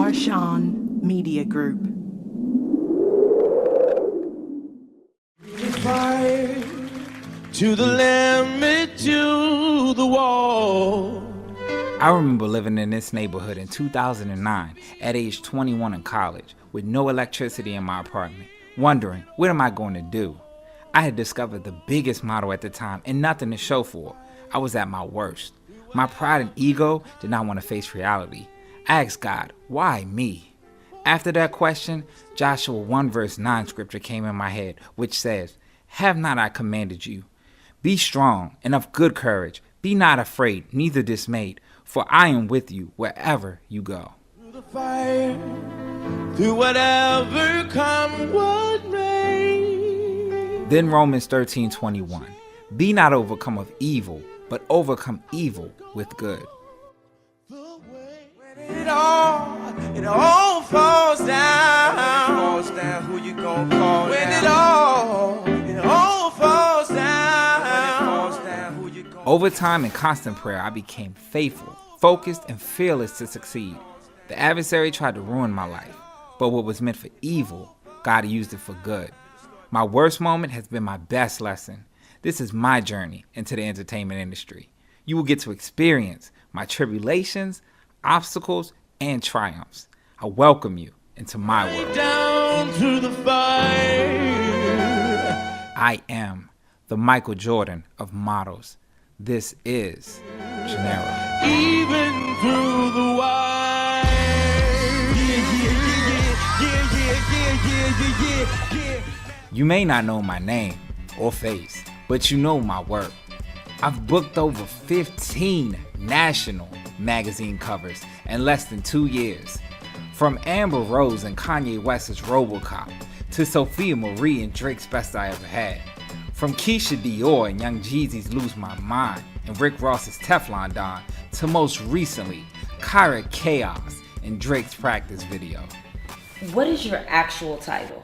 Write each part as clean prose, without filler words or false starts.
Marchand Media Group. Fire to the limit, to the wall. I remember living in this neighborhood in 2009 at age 21 in college with no electricity in my apartment, wondering, what am I going to do? I had discovered the biggest model at the time and nothing to show for it. I was at my worst. My pride and ego did not want to face reality. I asked God, why me? After that question, Joshua 1 verse 9 scripture came in my head, which says, have not I commanded you? Be strong and of good courage. Be not afraid, neither dismayed, for I am with you wherever you go. Through the fire, through whatever come what may. Then Romans 13:21. Be not overcome of evil, but overcome evil with good. When it all falls down. Who you gonna call when it all falls down. Who you gonna Over time and constant prayer, I became faithful, focused, and fearless to succeed. The adversary tried to ruin my life, but what was meant for evil, God used it for good. My worst moment has been my best lesson. This is my journey into the entertainment industry. You will get to experience my tribulations, obstacles, and triumphs. I welcome you into my world. down through the fire. I am the Michael Jordan of models. This is Janero. Even through the wire. Yeah. You may not know my name or face, but you know my work. I've booked over 15 national magazine covers in less than 2 years. From Amber Rose and Kanye West's Robocop to Sophia Marie and Drake's Best I Ever Had. From Keyshia Dore and Young Jeezy's Lose My Mind and Rick Ross's Teflon Don to most recently Kyra Chaos and Drake's Practice video. What is your actual title?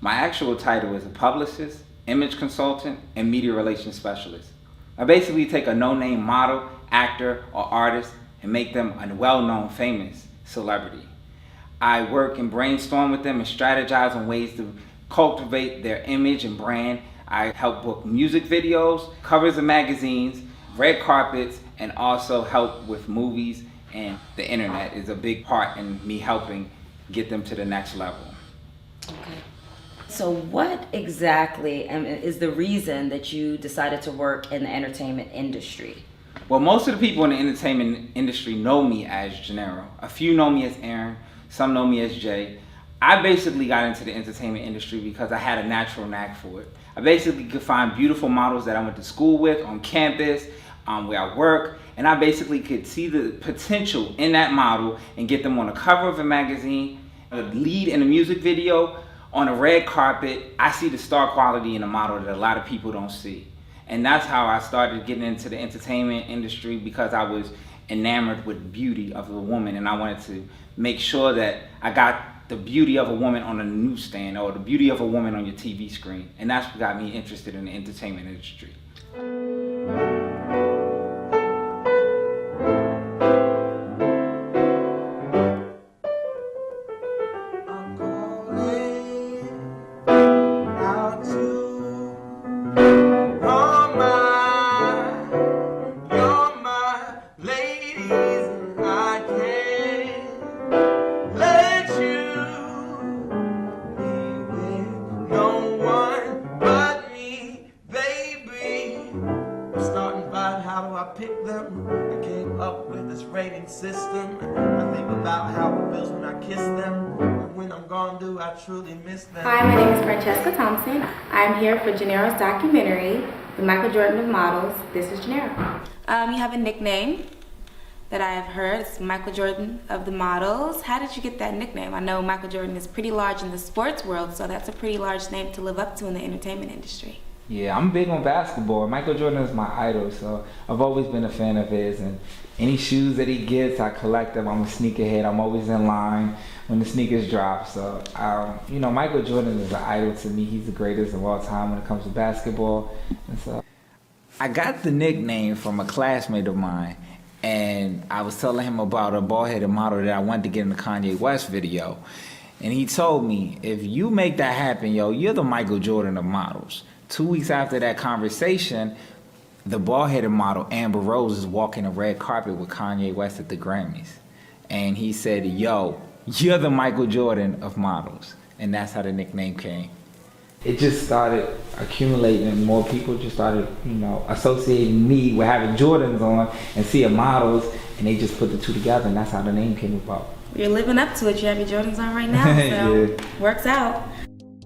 My actual title is a publicist, image consultant, and media relations specialist. I basically take a no-name model, actor, or artist and make them a well-known, famous celebrity. I work and brainstorm with them and strategize on ways to cultivate their image and brand. I help book music videos, covers of magazines, red carpets, and also help with movies, and the internet is a big part in me helping get them to the next level. Okay. So what exactly is the reason that you decided to work in the entertainment industry? Well, most of the people in the entertainment industry know me as Janero. A few know me as Aaron, some know me as Jay. I basically got into the entertainment industry because I had a natural knack for it. I basically could find beautiful models that I went to school with on campus, where I work, and I basically could see the potential in that model and get them on the cover of a magazine, a lead in a music video, on a red carpet. I see the star quality in a model that a lot of people don't see. And that's how I started getting into the entertainment industry, because I was enamored with the beauty of a woman, and I wanted to make sure that I got the beauty of a woman on a newsstand or the beauty of a woman on your TV screen. And that's what got me interested in the entertainment industry. System. I think about how it feels when I kiss them, and when I'm gone, do I truly miss them? Hi, my name is Francesca Thompson. I'm here for Janero's documentary, The Michael Jordan of Models, This is Janero. You have a nickname that I have heard. It's Michael Jordan of the Models. How did you get that nickname? I know Michael Jordan is pretty large in the sports world, so that's a pretty large name to live up to in the entertainment industry. Yeah, I'm big on basketball. Michael Jordan is my idol, so I've always been a fan of his, and any shoes that he gets, I collect them. I'm a sneakerhead. I'm always in line when the sneakers drop. So, you know, Michael Jordan is an idol to me. He's the greatest of all time when it comes to basketball. And so I got the nickname from a classmate of mine, And I was telling him about a bald-headed model that I wanted to get in the Kanye West video. And he told me, if you make that happen, yo, you're the Michael Jordan of models. 2 weeks after that conversation, the bald-headed model, Amber Rose, is walking a red carpet with Kanye West at the Grammys. And he said, yo, you're the Michael Jordan of models. And that's how the nickname came. It just started accumulating, and more people just started, associating me with having Jordans on and seeing models, and they just put the two together, and that's how the name came about. You're living up to it. You have your Jordans on right now, so Yeah. Works out.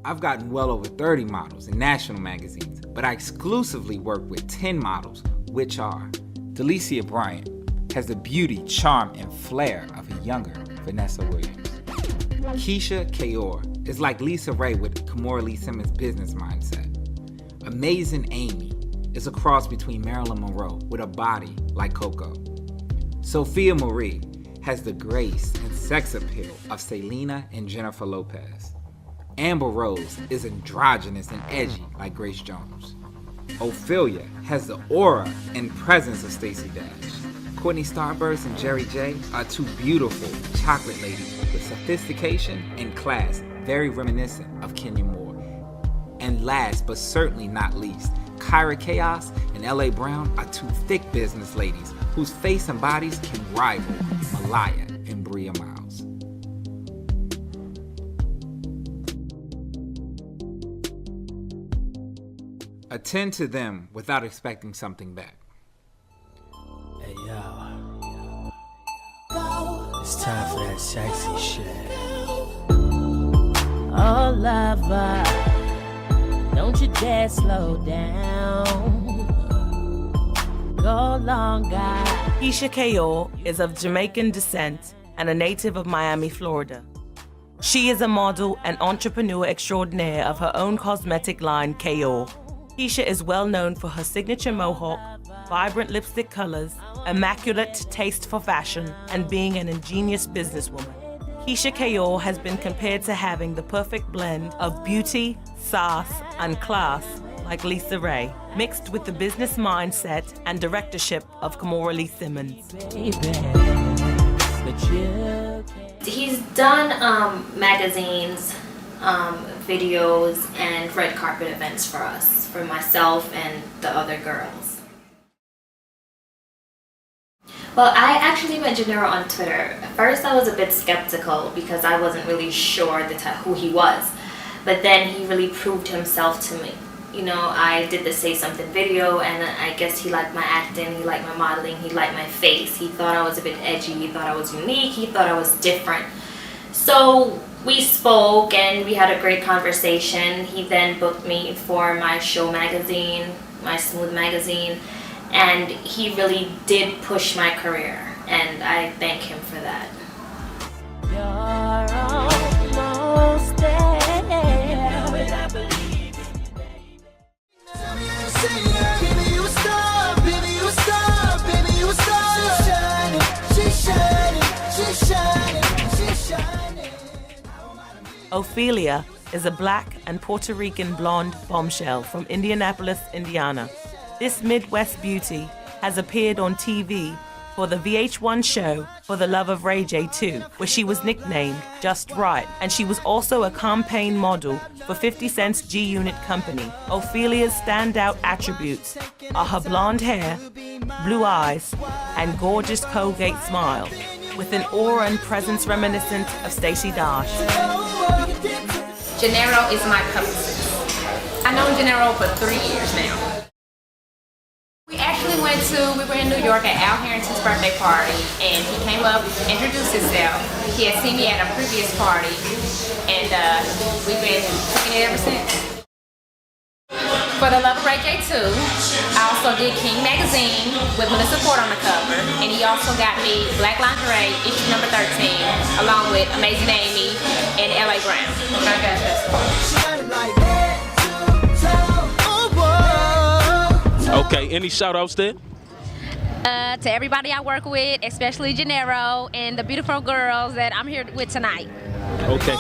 I've gotten well over 30 models in national magazines, but I exclusively work with 10 models, which are Dollicia Bryan, has the beauty, charm, and flair of a younger Vanessa Williams. Keyshia is like Lisa Ray with Kimora Lee Simmons' business mindset. Amazin Amie is a cross between Marilyn Monroe with a body like Coco. Sophia Marie has the grace and sex appeal of Selena and Jennifer Lopez. Amber Rose is androgynous and edgy like Grace Jones. Ophilia has the aura and presence of Stacey Dash. Courtney Starburst and Jerry J are two beautiful chocolate ladies with sophistication and class, very reminiscent of Kenya Moore. And last but certainly not least, Kyra Chaos and L.A. Brown are two thick business ladies whose face and bodies can rival Malaya and Bria Miles. Attend to them without expecting something back. Hey yo, it's time for that sexy shit. Oh lover, don't you dare slow down. Go longer. Keyshia is of Jamaican descent and a native of Miami, Florida. She is a model and entrepreneur extraordinaire of her own cosmetic line, Keyshia. Keyshia is well known for her signature mohawk, vibrant lipstick colors, immaculate taste for fashion, and being an ingenious businesswoman. Keyshia has been compared to having the perfect blend of beauty, sass, and class like Lisa Ray, mixed with the business mindset and directorship of Kimora Lee Simmons. He's done magazines, videos, and red carpet events for us, for myself and the other girls. Well, I actually met Janero on Twitter. At first I was a bit skeptical because I wasn't really sure who he was. But then he really proved himself to me. You know, I did the Say Something video, and I guess he liked my acting, he liked my modeling, he liked my face. He thought I was a bit edgy, he thought I was unique, he thought I was different. So we spoke and we had a great conversation. He then booked me for my show magazine, my Smooth magazine, and he really did push my career, and I thank him for that. You're almost there. Ophilia is a black and Puerto Rican blonde bombshell from Indianapolis, Indiana. This Midwest beauty has appeared on TV for the VH1 show For the Love of Ray J 2, where she was nicknamed Just Right, and she was also a campaign model for 50 Cent's G-Unit company. Ophilia's standout attributes are her blonde hair, blue eyes, and gorgeous Colgate smile, with an aura and presence reminiscent of Stacey Dash. Janero is my publicist. I've known Janero for 3 years now. We were in New York at Al Harrington's birthday party, and he came up, introduced himself. He had seen me at a previous party, and we've been kicking it ever since. For the Love of Ray J 2, I also did King magazine with Melissa Ford on the cover, and he also got me Black Lingerie, issue number 13, along with Amazin Amie and L.A. Brown. Okay, any shout outs there? To everybody I work with, especially Janero and the beautiful girls that I'm here with tonight. Okay.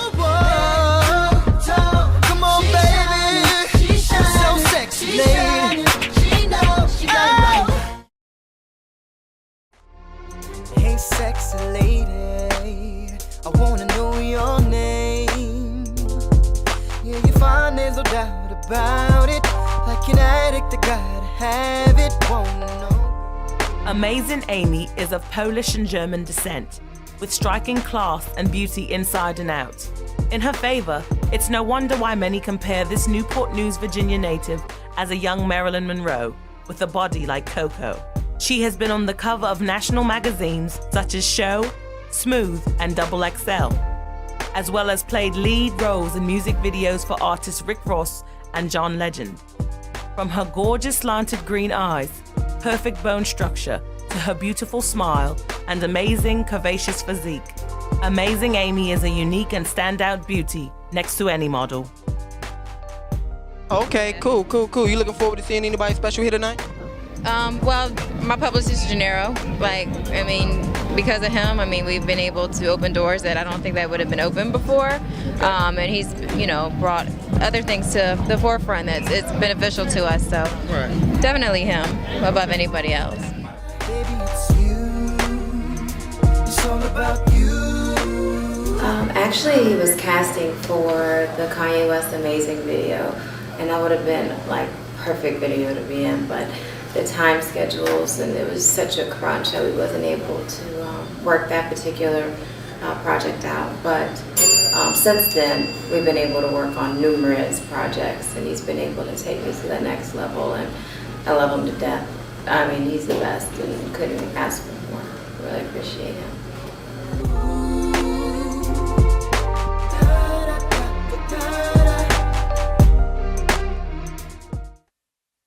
Come on, baby. She's so sexy, lady. about it. Like an addict, I gotta have it, wanna know. Amazin Amie is of Polish and German descent, with striking class and beauty inside and out. In her favor, it's no wonder why many compare this Newport News, Virginia native as a young Marilyn Monroe, with a body like Coco. She has been on the cover of national magazines such as Show, Smooth, and XXL, as well as played lead roles in music videos for artists Rick Ross and John Legend. From her gorgeous slanted green eyes, perfect bone structure, to her beautiful smile and amazing curvaceous physique, Amazin Amie is a unique and standout beauty next to any model. Okay, cool. You looking forward to seeing anybody special here tonight? Well, my publicist, Janero, because of him, we've been able to open doors that I don't think that would have been open before. And he's, brought other things to the forefront that's it's beneficial to us. So definitely him above anybody else. Baby, it's you. It's all about you. Actually, he was casting for the Kanye West Amazing video, and that would have been like perfect video to be in, but the time schedules, and it was such a crunch that we wasn't able to work that particular project out. But since then, we've been able to work on numerous projects, and he's been able to take me to the next level, and I love him to death. He's the best, and couldn't ask for more. Really appreciate him.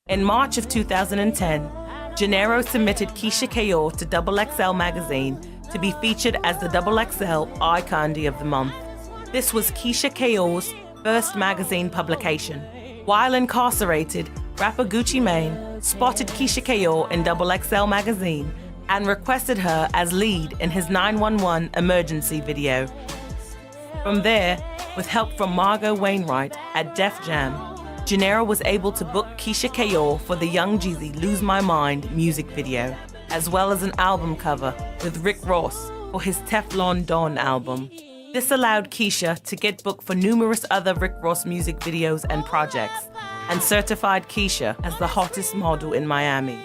In March of 2010, Janero submitted Keyshia to XXL magazine to be featured as the XXL Eye Candy of the Month. This was Keyshia first magazine publication. While incarcerated, rapper Gucci Mane spotted Keyshia in XXL magazine and requested her as lead in his 911 emergency video. From there, with help from Margot Wainwright at Def Jam, Janero was able to book Keyshia for the Young Jeezy Lose My Mind music video, as well as an album cover with Rick Ross for his Teflon Don album. This allowed Keyshia to get booked for numerous other Rick Ross music videos and projects, and certified Keyshia as the hottest model in Miami.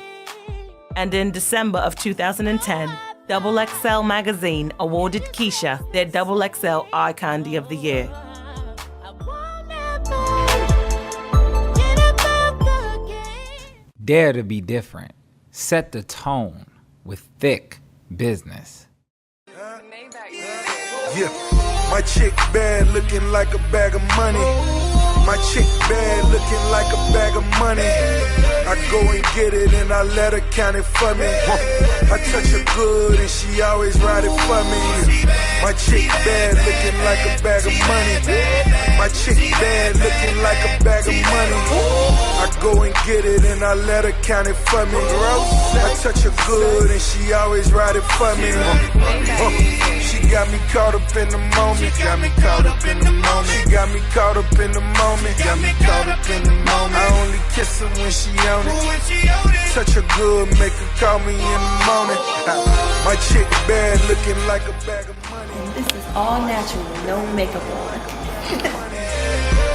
And in December of 2010, XXL magazine awarded Keyshia their XXL Eye Candy of the Year. Dare to be different. Set the tone with thick business. Yeah, my chick bad looking like a bag of money. My chick bad looking like a bag of money. I go and get it and I let her count it for me. I touch her good and she always ride it for me. My chick bad looking like a bag of money. My chick bad looking like a bag of money. I go and get it and I let her count it for me. I touch her good and she always ride it for me. She got me caught up in the moment. Got me caught up in the moment. She got me caught up in the moment. Got me caught up in the moment. I only kiss her when she on it. Touch her good, make her call me in the morning. My chick bad looking like a bag of money. And this is all natural, no makeup on.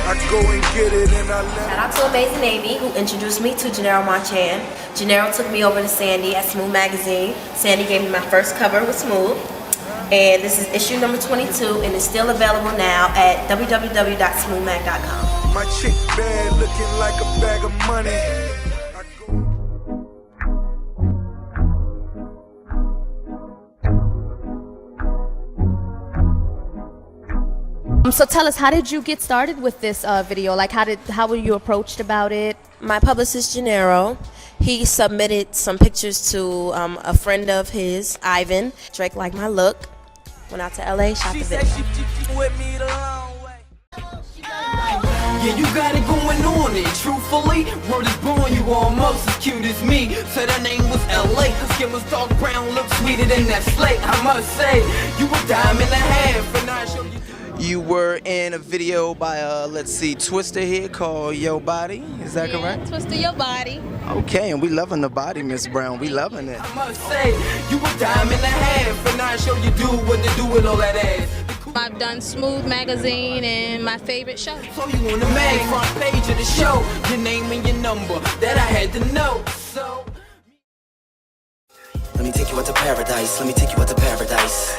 I go and get it and I let Shout out to Amazin Amie, who introduced me to Janero Marchand. Janero took me over to Sandy at Smooth Magazine. Sandy gave me my first cover with Smooth. And this is issue number 22, and it's still available now at www.smoothmag.com. my chick bad looking like a bag of money. So tell us, how did you get started with this video? Like, how were you approached about it? My publicist, Janero, he submitted some pictures to a friend of his, Ivan. Drake liked my look. Went out to LA, shot the video. Yeah, you got it going on, and truthfully, word is born, you almost as cute as me. Said her name was LA, her skin was dark brown, looked sweeter than that slate. I must say, you a dime and a half, and I show you. You were in a video by, let's see, Twister here called Yo Body, is that correct? Twister Your Body. Okay, and we loving the body, Miss Brown, we loving it. I must say, you a dime and a half, and I show you do what to do with all that ass. I've done Smooth Magazine and my favorite show. So you on the mag front page of the show, your name and your number that I had to know. So let me take you out to paradise. Let me take you out to paradise.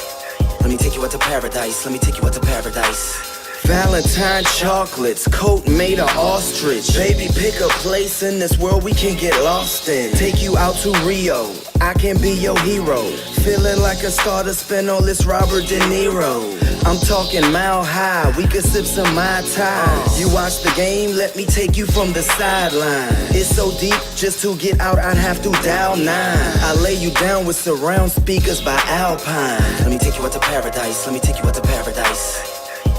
Let me take you out to paradise. Let me take you out to paradise. Valentine chocolates, coat made of ostrich. Baby, pick a place in this world we can get lost in. Take you out to Rio, I can be your hero. Feeling like a star to spend all this Robert De Niro. I'm talking mile high, we could sip some Mai Tai. You watch the game, let me take you from the sideline. It's so deep, just to get out I'd have to dial 9. I lay you down with surround speakers by Alpine. Let me take you out to paradise, let me take you out to paradise.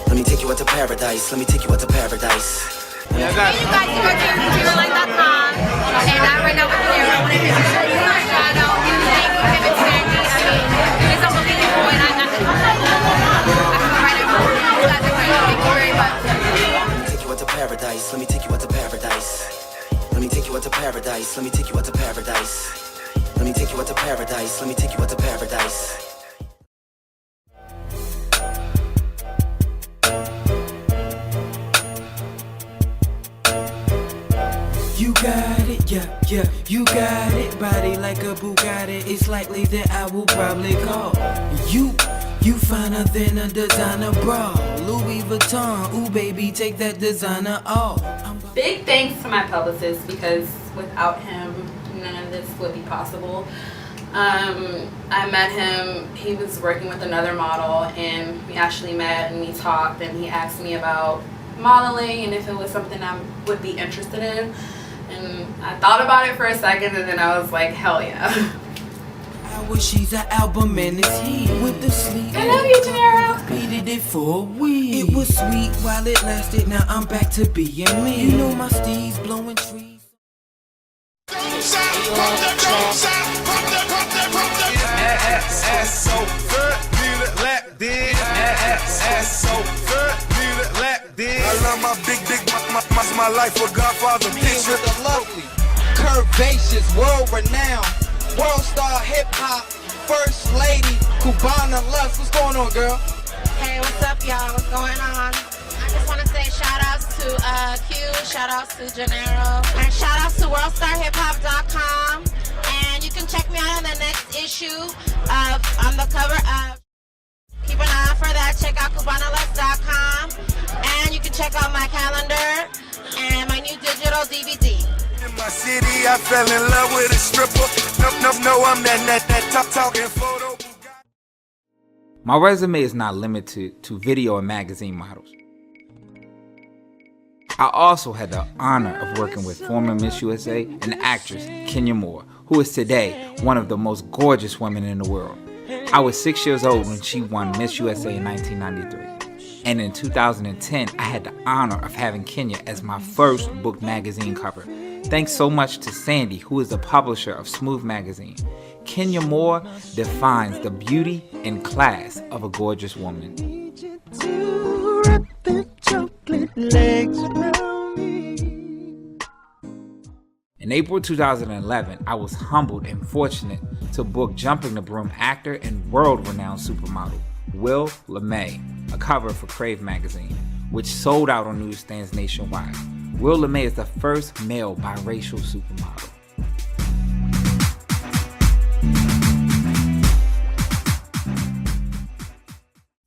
Let me take you out to paradise. Let me take you out to paradise. Yeah, I got it. You guys can work at ThisIsJanero.com, and I right now with Kyra. When it comes to Marchand, you name him and Sandy. I mean, it's unbelievable, and I feel right at home. You guys are great. Thank you very much. Let me take you out to paradise. Let me take you out to paradise. Let me take you out to paradise. Let me take you out to paradise. Let me take you out to paradise. Let me take you out to paradise. you got it, yeah, you got it. Body like a Bugatti, it's likely that I will probably call you finer than a designer bra. Louis Vuitton, ooh baby, take that designer off. Big thanks to my publicist, because without him, none of this would be possible. I met him, he was working with another model, and we actually met and we talked, and he asked me about modeling and if it was something I would be interested in. And I thought about it for a second, and then I was like, hell yeah. I wish she's an album and it's he with the sleep. I love you, Janero. Repeated it for a week. It was sweet while it lasted, now I'm back to being me. You know my steeds blowing trees. Ass so good, need a lap dig. Ass so good, need a lap dig. I love my big, my life a Godfather picture. The lovely, curvaceous, world renowned, world star hip hop, first lady, Cubana Lust. What's going on, girl? Hey, what's up, y'all? What's going on? I just want to say shout outs to Q, shout outs to Janero, and shout outs to worldstarhiphop.com. And you can check me out on the next issue on the cover of. Keep an eye out for that. Check out CubanaLust.com. And you can check out my calendar and my new digital DVD. In my city, I fell in love with a stripper. No, I'm that talking photo. My resume is not limited to video and magazine models. I also had the honor of working with former Miss USA and actress Kenya Moore, who is today one of the most gorgeous women in the world. I was 6 years old when she won Miss USA in 1993. And in 2010, I had the honor of having Kenya as my first book magazine cover. Thanks so much to Sandy, who is the publisher of Smooth Magazine. Kenya Moore defines the beauty and class of a gorgeous woman. In April 2011, I was humbled and fortunate to book Jumping the Broom actor and world-renowned supermodel Will Lemay, a cover for Crave magazine, which sold out on newsstands nationwide. Will Lemay is the first male biracial supermodel.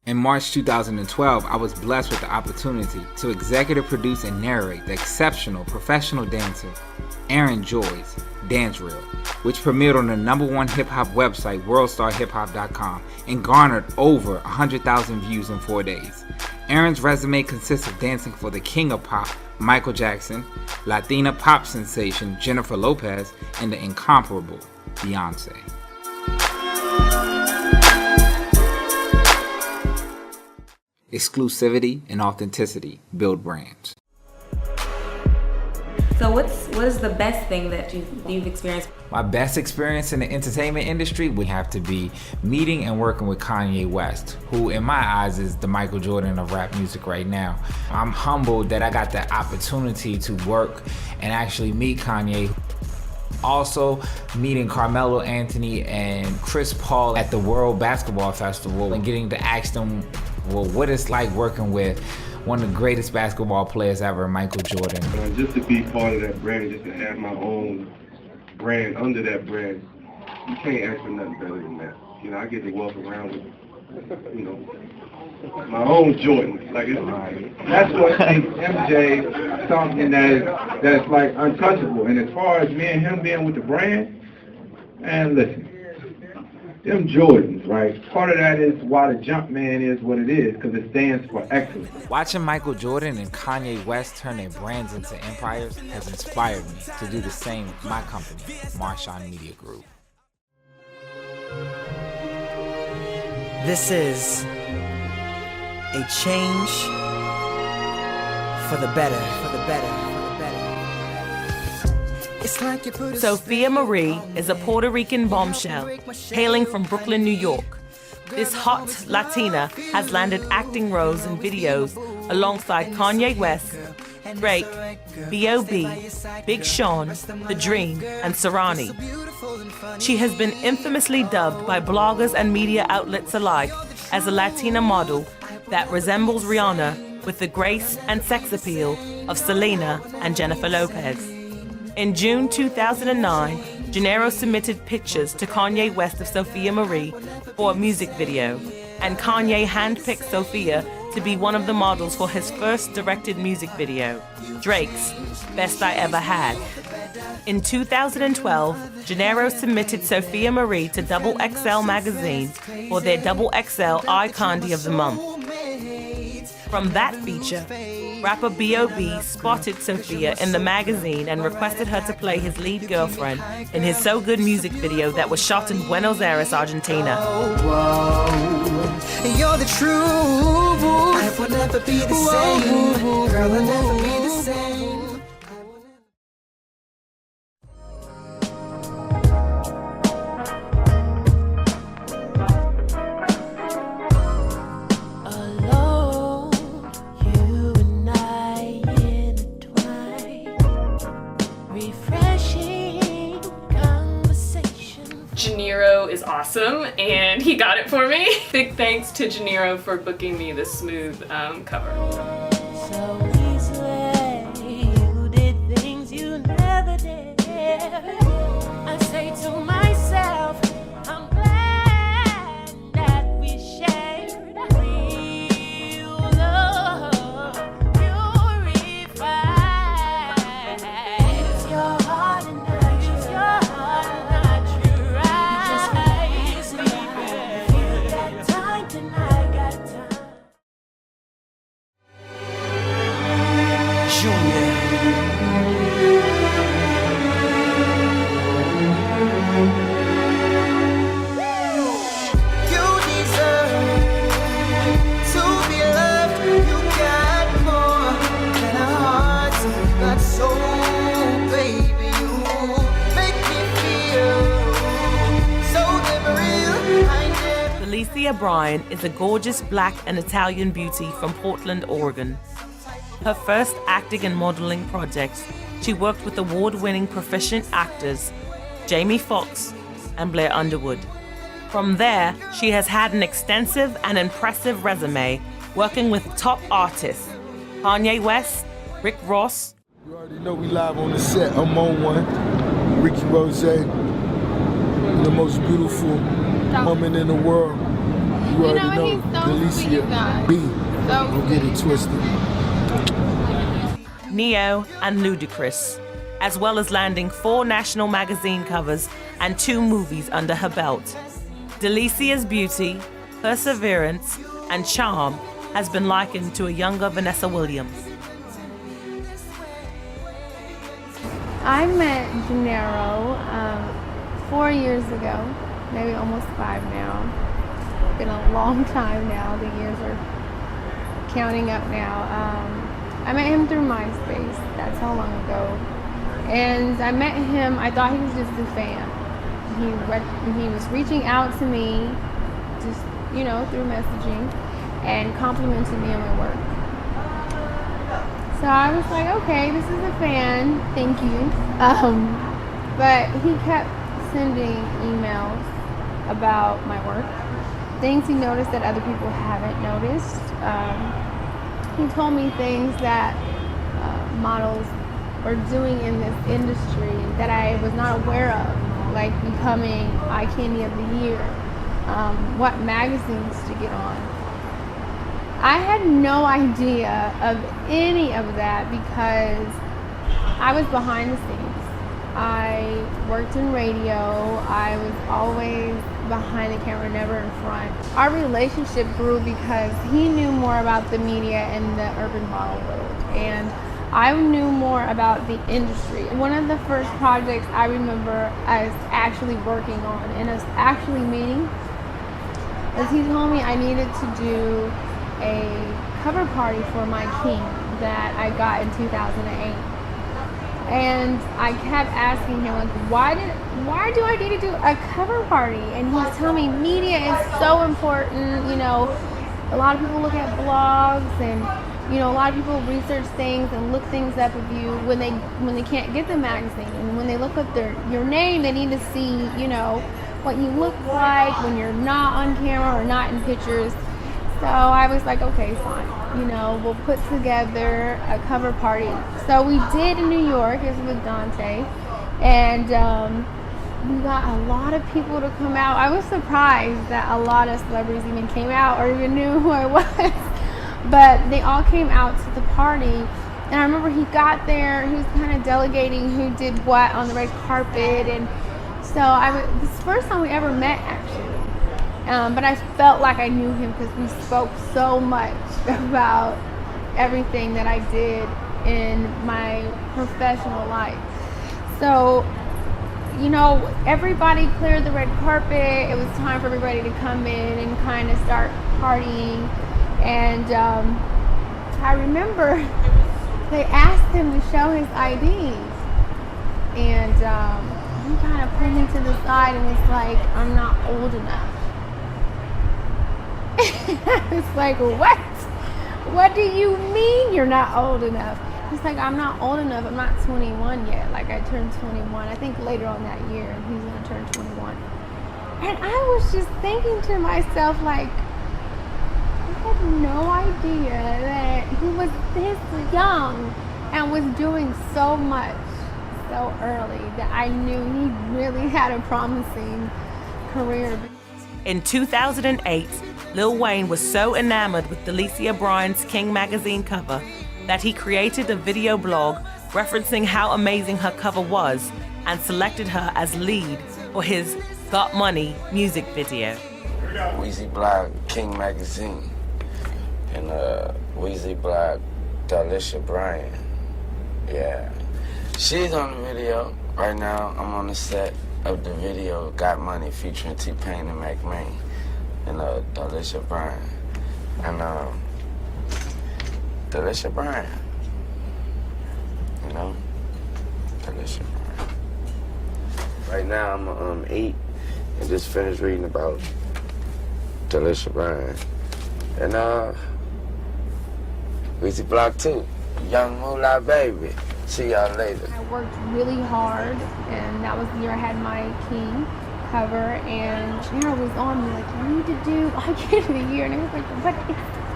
In March 2012, I was blessed with the opportunity to executive produce and narrate the exceptional professional dancer Aaron Joy's Dance Reel, which premiered on the #1 hip-hop website worldstarhiphop.com and garnered over 100,000 views in 4 days. Aaron's resume consists of dancing for the king of pop, Michael Jackson, Latina pop sensation Jennifer Lopez, and the incomparable Beyonce. Exclusivity and authenticity build brands. So what is the best thing that you've experienced? My best experience in the entertainment industry would have to be meeting and working with Kanye West, who in my eyes is the Michael Jordan of rap music right now. I'm humbled that I got the opportunity to work and actually meet Kanye. Also meeting Carmelo Anthony and Chris Paul at the World Basketball Festival and getting to ask them what it's like working with one of the greatest basketball players ever, Michael Jordan. Just to be part of that brand, just to have my own brand under that brand, you can't ask for nothing better than that. You know, I get to walk around with, you know, my own Jordan. Like That's what makes MJ something that's like untouchable. And as far as me and him being with the brand, man, listen, them Jordans, right? Part of that is why the Jumpman is what it is, because it stands for excellence. Watching Michael Jordan and Kanye West turn their brands into empires has inspired me to do the same with my company, Marchand Media Group. This is a change for the better, for the better, for the better. It's like you put Sophia Marie is a Puerto Rican bombshell hailing from Brooklyn, New York. This hot Latina has landed acting roles in videos alongside Kanye West, Drake, B.O.B., Big Sean, The Dream, and Serrani. She has been infamously dubbed by bloggers and media outlets alike as a Latina model that resembles Rihanna with the grace and sex appeal of Selena and Jennifer Lopez. In June 2009, Janero submitted pictures to Kanye West of Sophia Marie for a music video, and Kanye handpicked Sophia to be one of the models for his first directed music video, Drake's Best I Ever Had. In 2012, Janero submitted Sophia Marie to XXL magazine for their XXL Eye Candy of the Month. From that feature, rapper B.O.B. spotted Sophia in the magazine and requested her to play his lead girlfriend in his So Good music video that was shot in Buenos Aires, Argentina. You're the truth. I will never be the same. Girl, I'll never be the same. Janero is awesome, and he got it for me. Big thanks to Janero for booking me this smooth cover. So easily, you did things you never did. I say to myself, I'm glad that we shared real love, purified. Use your heart and not use your heart and not Bryan is a gorgeous black and Italian beauty from Portland, Oregon. Her first acting and modeling projects, she worked with award-winning proficient actors Jamie Foxx and Blair Underwood. From there, she has had an extensive and impressive resume working with top artists Kanye West, Rick Ross. You already know we live on the set. I'm on one. Ricky Rose, the most beautiful woman in the world. You already know, Dollicia B. Don't get it twisted. Neo and Ludacris, as well as landing 4 national magazine covers and 2 movies under her belt. Dollicia's beauty, perseverance, and charm has been likened to a younger Vanessa Williams. I met Janero 4 years ago, maybe almost 5 now. It's been a long time now. The years are counting up now. I met him through MySpace. That's how long ago. And I met him, I thought he was just a fan. He was reaching out to me, just, you know, through messaging, and complimenting me on my work. So I was like, okay, this is a fan, thank you. But he kept sending emails about my work, things he noticed that other people haven't noticed. He told me things that models are doing in this industry that I was not aware of, like becoming Eye Candy of the Year, what magazines to get on. I had no idea of any of that because I was behind the scenes. I worked in radio. I was always behind the camera, never in front. Our relationship grew because he knew more about the media and the urban model world, and I knew more about the industry. One of the first projects I remember us actually working on and us actually meeting was he told me I needed to do a cover party for my King that I got in 2008. And I kept asking him, like, why do I need to do a cover party? And he was telling me media is so important. You know, a lot of people look at blogs, and you know, a lot of people research things and look things up of you when they can't get the magazine, and when they look up your name, they need to see, you know, what you look like when you're not on camera or not in pictures. So I was like, okay, fine. You know, we'll put together a cover party. So we did in New York. It was with Dante. And we got a lot of people to come out. I was surprised that a lot of celebrities even came out or even knew who I was. But they all came out to the party. And I remember he got there. He was kind of delegating who did what on the red carpet. And so this is the first time we ever met, actually. But I felt like I knew him because we spoke so much about everything that I did in my professional life. So, you know, everybody cleared the red carpet. It was time for everybody to come in and kind of start partying. And I remember they asked him to show his IDs. And he kind of pulled me to the side and was like, I'm not old enough. It's like, what? What do you mean you're not old enough? He's like, I'm not old enough. I'm not 21 yet. Like, I turned 21. I think later on that year, he's going to turn 21. And I was just thinking to myself, like, I had no idea that he was this young and was doing so much so early that I knew he really had a promising career. In 2008, Lil Wayne was so enamored with Dollicia Bryan's King magazine cover that he created a video blog referencing how amazing her cover was and selected her as lead for his Got Money music video. Weezy Block King magazine and Weezy Block Dollicia Bryan. Yeah. She's on the video. Right now I'm on the set of the video Got Money featuring T-Pain and Mac Main and Dollicia Bryan. And Dollicia Bryan. You know? Dollicia Bryan. Right now I'm 8 and just finished reading about Dollicia Bryan. And Weezy Block 2, Young Moolah Baby. See y'all later. I worked really hard, and that was the year I had my King cover, and Janero was on me like, you need to do Eye Candy of the Year, and I was like, what is that?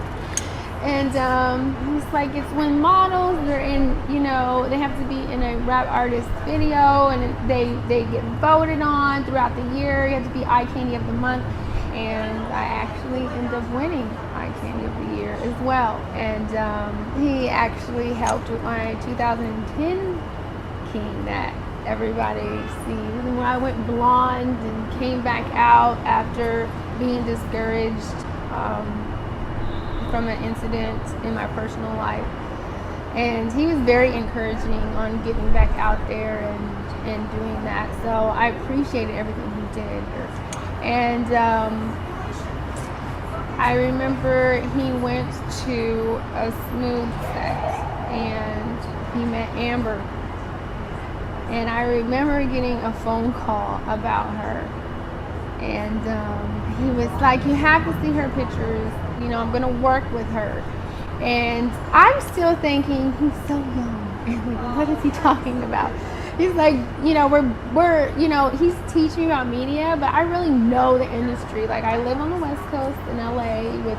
And he's like, it's when models, they're in, you know, they have to be in a rap artist video, and they get voted on throughout the year. You have to be Eye Candy of the Month. And I actually ended up winning Eye Candy of the Year as well. And he actually helped with my 2010 King that everybody sees. And when I went blonde and came back out after being discouraged from an incident in my personal life. And he was very encouraging on getting back out there and doing that. So I appreciated everything he did. And I remember he went to a smooth set and he met Amber. And I remember getting a phone call about her. And he was like, you have to see her pictures. You know, I'm going to work with her. And I'm still thinking, he's so young. What is he talking about? He's like, you know, we're you know, he's teaching me about media, but I really know the industry. Like, I live on the West Coast in LA with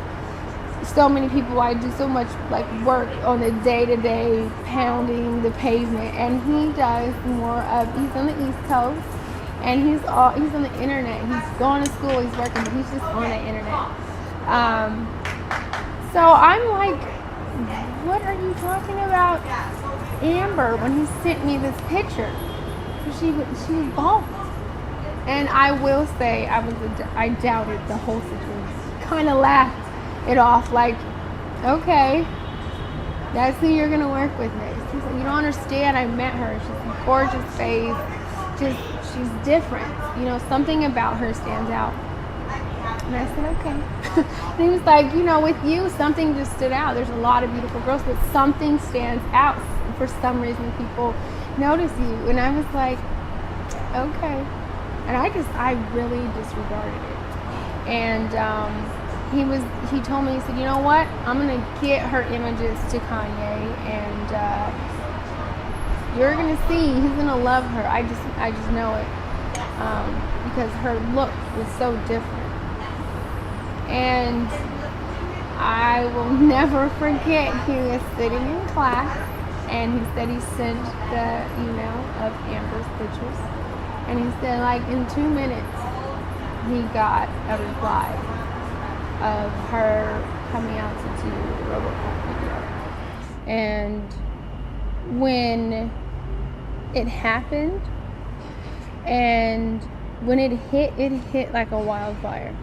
so many people. I do so much like work on the day-to-day pounding the pavement, and he does more of, he's on the East Coast, and he's on the internet. He's going to school, he's working, but he's just on the internet. So I'm like, what are you talking about, Amber, when he sent me this picture? She was bald. And I will say, I doubted the whole situation. Kind of laughed it off, like, okay, that's who you're gonna work with next. He's like, you don't understand, I met her. She's a gorgeous face, she's different. You know, something about her stands out. And I said, okay. And he was like, you know, with you, something just stood out. There's a lot of beautiful girls, but something stands out. For some reason, people notice you. And I was like, okay. And I really disregarded it. And he told me, he said, you know what? I'm going to get her images to Kanye, and you're going to see, he's going to love her. I just know it. Because her look was so different. And I will never forget, he was sitting in class, and he said he sent the email of Amber's pictures, and he said, like, in 2 minutes he got a reply of her coming out to do the RoboCop video. And when it happened, and when it hit like a wildfire.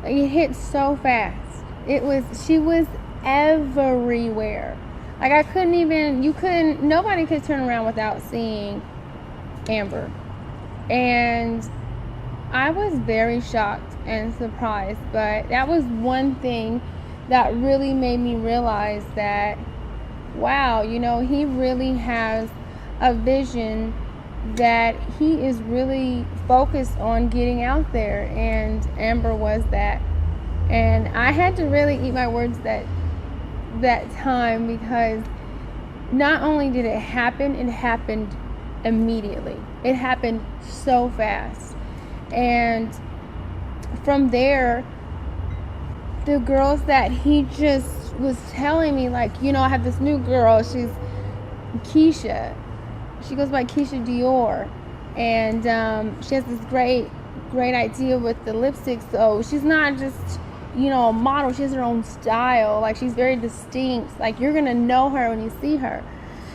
It hit so fast. She was everywhere. Like, nobody could turn around without seeing Amber. And I was very shocked and surprised, but that was one thing that really made me realize that, wow, you know, he really has a vision, that he is really focused on getting out there, and Amber was that. And I had to really eat my words that time, because not only did it happened immediately. It happened so fast. And from there, the girls that he just was telling me, like, you know, I have this new girl, she's Keyshia. She goes by Keyshia Dore, and she has this great idea with the lipstick. So she's not just, you know, a model. She has her own style. Like, she's very distinct. Like, you're gonna know her when you see her.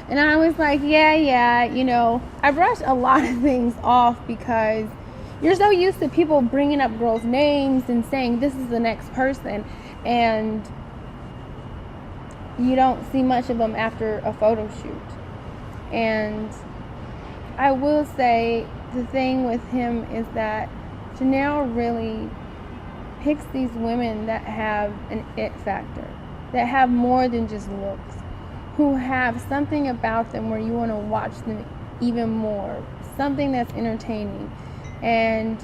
And I was like, yeah, you know, I brushed a lot of things off, because you're so used to people bringing up girls' names and saying this is the next person, and you don't see much of them after a photo shoot. And I will say, the thing with him is that Janero really picks these women that have an it factor, that have more than just looks, who have something about them where you want to watch them even more, something that's entertaining. And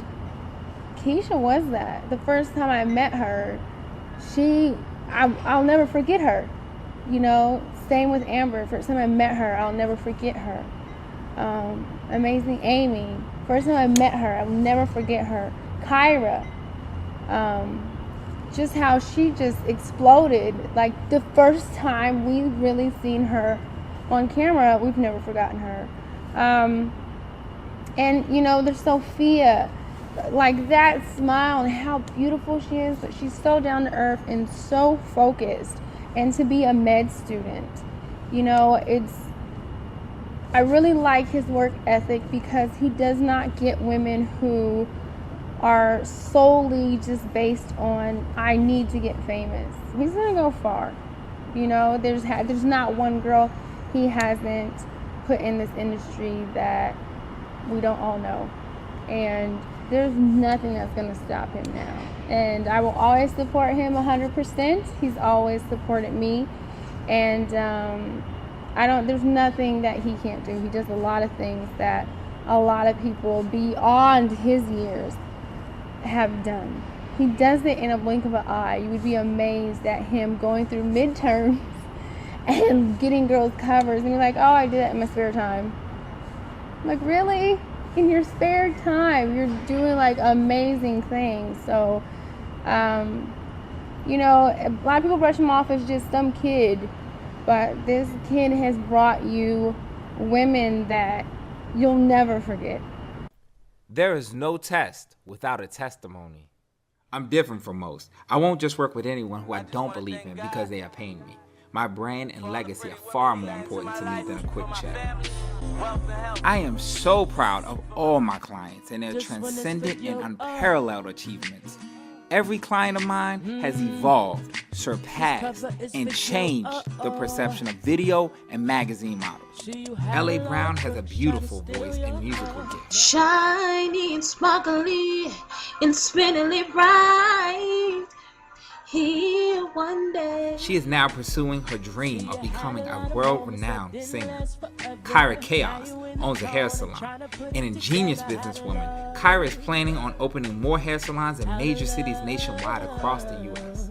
Keyshia was that. The first time I met her, I'll never forget her. You know, same with Amber. First time I met her, I'll never forget her. Amazing Amie. First time I met her, I'll never forget her. Kyra. Just how she just exploded. Like, the first time we really seen her on camera, we've never forgotten her. And, you know, there's Sophia. Like, that smile and how beautiful she is, but she's so down to earth and so focused. And to be a med student, you know, I really like his work ethic, because he does not get women who are solely just based on, I need to get famous. He's gonna go far. You know, there's not one girl he hasn't put in this industry that we don't all know. And there's nothing that's gonna stop him now. And I will always support him 100%. He's always supported me. And there's nothing that he can't do. He does a lot of things that a lot of people beyond his years have done. He does it in a blink of an eye. You would be amazed at him going through midterms and getting girls covers, and you're like, oh, I do that in my spare time. Like, really? In your spare time, you're doing like amazing things. So, you know, a lot of people brush him off as just some kid, but this kid has brought you women that you'll never forget. There is no test without a testimony. I'm different from most. I won't just work with anyone who I don't believe in because they are paying me. My brand and legacy are far more important to me than a quick check. I am so proud of all my clients and their transcendent and unparalleled achievements. Every client of mine has evolved, surpassed, and changed the perception of video and magazine models. L.A. Brown has a beautiful voice and musical gift. Shiny and sparkly and spinningly bright. Here one day. She is now pursuing her dream of becoming a world-renowned singer. Kyra Chaos owns a hair salon. An ingenious businesswoman, Kyra is planning on opening more hair salons in major cities nationwide across the U.S.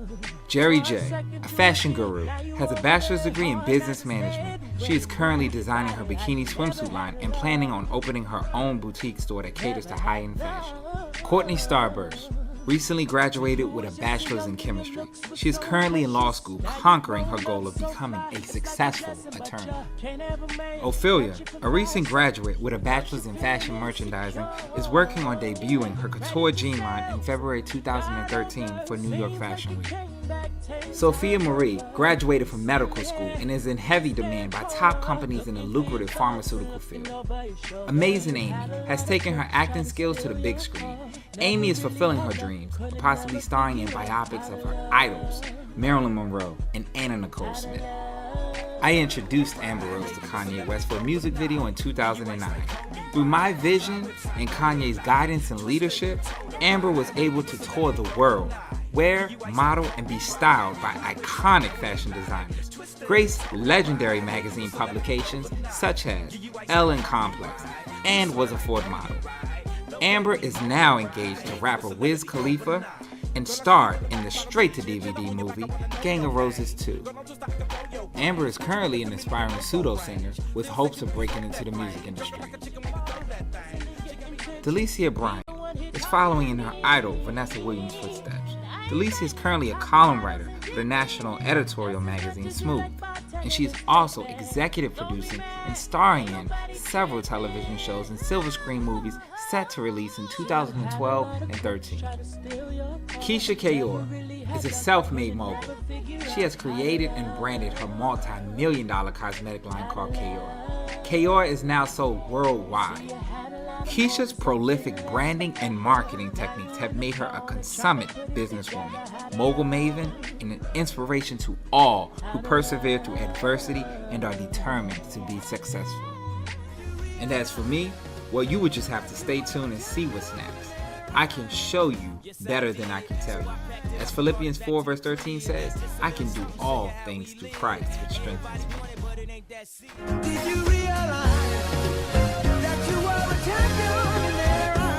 Jerry J, a fashion guru, has a bachelor's degree in business management. She is currently designing her bikini swimsuit line and planning on opening her own boutique store that caters to high-end fashion. Courtney Starburst recently graduated with a bachelor's in chemistry. She is currently in law school, conquering her goal of becoming a successful attorney. Ophilia, a recent graduate with a bachelor's in fashion merchandising, is working on debuting her couture jean line in February 2013 for New York Fashion Week. Sophia Marie graduated from medical school and is in heavy demand by top companies in the lucrative pharmaceutical field. Amazin Amie has taken her acting skills to the big screen. Amie is fulfilling her dreams, possibly starring in biopics of her idols, Marilyn Monroe and Anna Nicole Smith. I introduced Amber Rose to Kanye West for a music video in 2009. Through my vision and Kanye's guidance and leadership, Amber was able to tour the world, wear, model, and be styled by iconic fashion designers, grace legendary magazine publications such as Elle and Complex, and was a Ford model. Amber is now engaged to rapper Wiz Khalifa and starred in the straight-to-DVD movie Gang of Roses 2. Amber is currently an aspiring pseudo-singer with hopes of breaking into the music industry. Dollicia Bryan is following in her idol Vanessa Williams' footsteps. Dollicia is currently a column writer for the national editorial magazine Smooth, and she is also executive producing and starring in several television shows and silver screen movies set to release in 2012 and 13. Keyshia is a self-made mogul. She has created and branded her multi-million-dollar cosmetic line called Keyra is now sold worldwide. Keyshia's prolific branding and marketing techniques have made her a consummate businesswoman, mogul maven, and an inspiration to all who persevere through adversity and are determined to be successful. And as for me, well, you would just have to stay tuned and see what's next. I can show you better than I can tell you. As Philippians 4 verse 13 says, I can do all things through Christ, which strengthens me. Did you realize that you were a champion in their eyes?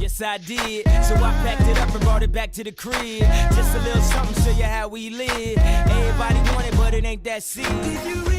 Yes, I did. So I packed it up and brought it back to the crib. Just a little something, show you how we live. Everybody want it, but it ain't that serious.